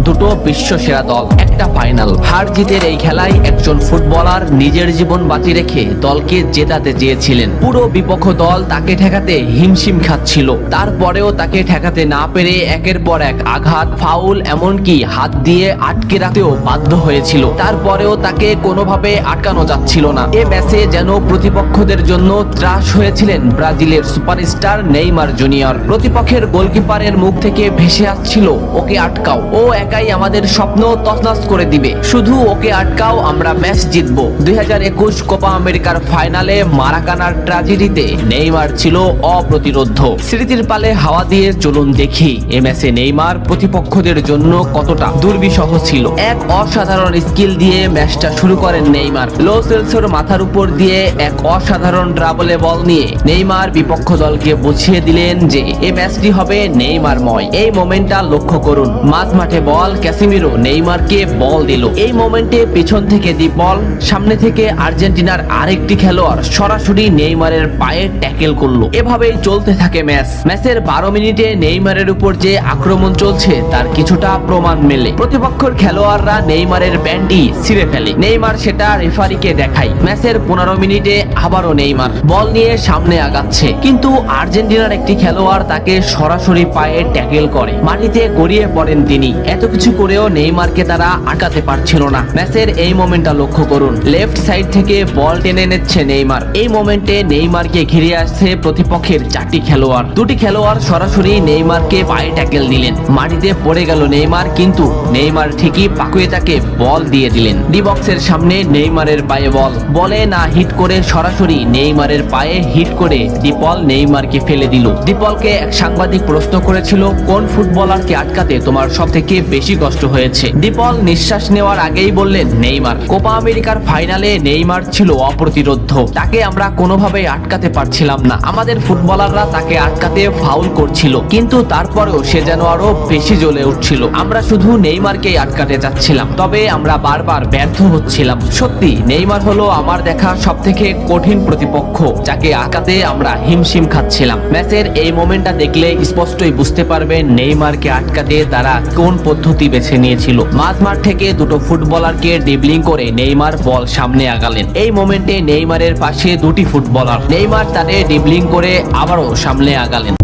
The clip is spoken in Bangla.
দুটো বিশ্ব সেরা দল, একটা ফাইনাল। হার জিতের এই খেলায় একজন ফুটবলার নিজের জীবন বাজি রেখে দলকে জেতাতে চেয়েছিলেন। পুরো বিপক্ষ দল তাকে ঠেকাতে হিমশিম খাচ্ছিল, তারপরেও তাকে ঠেকাতে না পেরে একের পর এক আঘাত, ফাউল, এমনকি হাত দিয়ে আটকে রাখতেও বাধ্য হয়েছিল। তারপরেও তাকে কোনোভাবে আটকানো যাচ্ছিল না। এ ম্যাচে যেন প্রতিপক্ষদের জন্য ত্রাস হয়েছিলেন ব্রাজিলের সুপারস্টার নেইমার জুনিয়র। প্রতিপক্ষের গোলকিপারের মুখ থেকে ভেসে আসছিল, ওকে আটকাও, ও একাই আমাদের স্বপ্ন তছনছ করে দিবে, শুধু ওকে আটকাও, আমরা ম্যাচ জিতবো। 2021 কোপা আমেরিকার ফাইনালে মারাকানার ট্র্যাজেডিতে নেইমার ছিল অপ্রতিরোধ্য। স্মৃতির পালে হাওয়া দিয়ে চলুন দেখি এ ম্যাচে নেইমার প্রতিপক্ষদের জন্য কতটা দুর্বিষহ ছিল। এক অসাধারণ স্কিল দিয়ে ম্যাচটা শুরু করেন নেইমার। লো সেলসোর মাথার উপর দিয়ে এক অসাধারণ ড্রাবলে বল নিয়ে নেইমার বিপক্ষ দলকে বুঝিয়ে দিলেন যে এই ম্যাচটি হবে নেইমারময়। এই মোমেন্টটা লক্ষ্য করুন, মাঝ মাঠে বল, ক্যাসিমিরো নেইমারকে বল দিল। এই মোমেন্টে পিছন থেকে দি বল, সামনে থেকে আর্জেন্টিনার আরেকটি খেলোয়াড় সরাসরি নেইমারের পায়ে ট্যাকেল করলো। এভাবেই চলতে থাকে ম্যাচ। ম্যাচের 12 মিনিটে নেইমারের উপর যে আক্রমণ চলছে তার কিছুটা প্রমাণ মেলে। প্রতিপক্ষের খেলোয়াড়রা নেইমারের প্যান্টি ছিঁড়ে ফেলে, নেইমার সেটা রেফারিকে দেখায়। ম্যাচের 15 মিনিটে আবারও নেইমার বল নিয়ে সামনে আগাচ্ছে, কিন্তু আর্জেন্টিনার একটি খেলোয়াড় তাকে সরাসরি পায়ে ট্যাকেল করে, মাটিতে গড়িয়ে পড়েন তিনি। এত কিছু করেও নেইমারকে তারা আটকাতে পারছিল না। ম্যাচের এই মোমেন্টটা লক্ষ্য করুন, লেফট সাইড থেকে বল টেনে নিচ্ছে নেইমার। এই মোমেন্টে নেইমারকে ঘিরে আসছে প্রতিপক্ষের 4টি খেলোয়াড়। দুটি খেলোয়াড় সরাসরি নেইমারকে পায়ে ট্যাকেল দিলেন, মাটিতে পড়ে গেল নেইমার, কিন্তু নেইমার ঠিকই পাকুয়ে তাকে বল দিয়ে দিলেন। ডি বক্সের সামনে নেইমারের পায়ে বল, বলে না হিট করে সরাসরি নেইমারের পায়ে হিট করে ডিপল নেইমারকে ফেলে দিল। ডিপলকে এক সাংবাদিক প্রশ্ন করেছিল, কোন ফুটবলারকে আটকাতে তোমার সবথেকে বেশি কষ্ট হয়েছে? ডিপল নিঃশ্বাস নেওয়ার আগেই বললেন নেইমার। কোপা আমেরিকার ফাইনালে নেইমার ছিল অপ্রতিরোধ্য, তাকে আমরা কোনোভাবেই আটকাতে পারছিলাম না। আমাদের ফুটবলাররা তাকে আটকাতে ফাউল করছিল, কিন্তু তারপরেও সে যেন আরো বেশি জ্বলে উঠছিল। আমরা শুধু নেইমারকেই আটকাতে চাচ্ছিলাম, তবে আমরা বারবার ব্যর্থ হচ্ছিলাম। সত্যি নেইমার হলো আমার দেখা সবথেকে কঠিন প্রতিপক্ষ, যাকে আটকাতে আমরা হিমশিম খাচ্ছিলাম। ম্যাচের এই মোমেন্টটা দেখলে স্পষ্টই বুঝতে পারবেন নেইমারকে আটকাতে তারা কোন পদ্ধতি বেছে নিয়েছিল। মাঝ মাঠ থেকে দুটো ফুটবলারকে ড্রিবলিং করে নেইমার বল সামনে আগালেন। এই মোমেন্টে নেইমারের পাশে দুটি ফুটবলার, নেইমার তাদের ড্রিবলিং করে আবারও সামনে আগালেন।